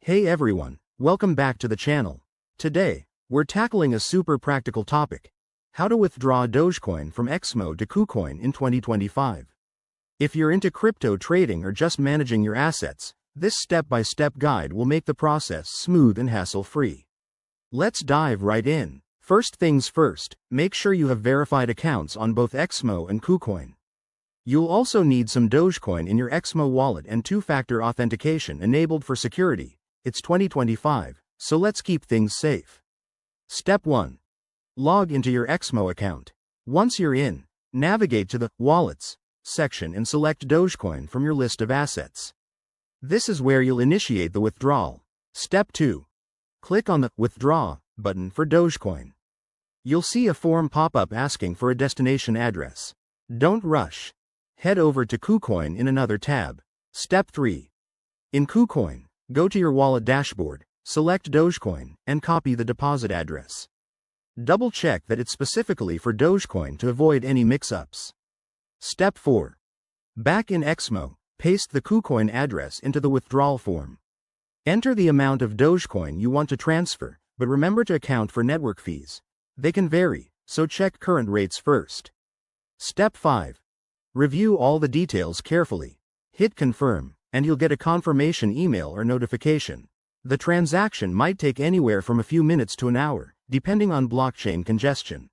Hey everyone, welcome back to the channel. Today, we're tackling a super practical topic: how to withdraw Dogecoin from Exmo to Kucoin in 2025. If you're into crypto trading or just managing your assets, this step-by-step guide will make the process smooth and hassle-free. Let's dive right in. First things first, make sure you have verified accounts on both Exmo and Kucoin. You'll also need some Dogecoin in your Exmo wallet and two-factor authentication enabled for security. It's 2025, so let's keep things safe. Step 1. Log into your Exmo account. Once you're in, navigate to the Wallets section and select Dogecoin from your list of assets. This is where you'll initiate the withdrawal. Step 2. Click on the Withdraw button for Dogecoin. You'll see a form pop up asking for a destination address. Don't rush. Head over to Kucoin in another tab. Step 3. In Kucoin, go to your wallet dashboard, select Dogecoin, and copy the deposit address. Double check that it's specifically for Dogecoin to avoid any mix-ups. Step 4. Back in Exmo, paste the Kucoin address into the withdrawal form. Enter the amount of Dogecoin you want to transfer, but remember to account for network fees. They can vary, so check current rates first. Step 5. Review all the details carefully. Hit confirm, and you'll get a confirmation email or notification. The transaction might take anywhere from a few minutes to an hour, depending on blockchain congestion.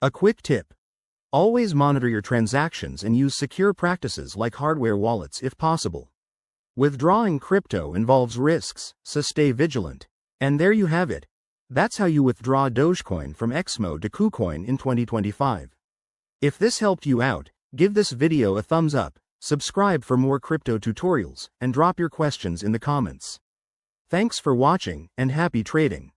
A quick tip: always monitor your transactions and use secure practices like hardware wallets if possible. Withdrawing crypto involves risks, so stay vigilant. And there you have it. That's how you withdraw Dogecoin from Exmo to Kucoin in 2025. If this helped you out, give this video a thumbs up, subscribe for more crypto tutorials, and drop your questions in the comments. Thanks for watching, and happy trading.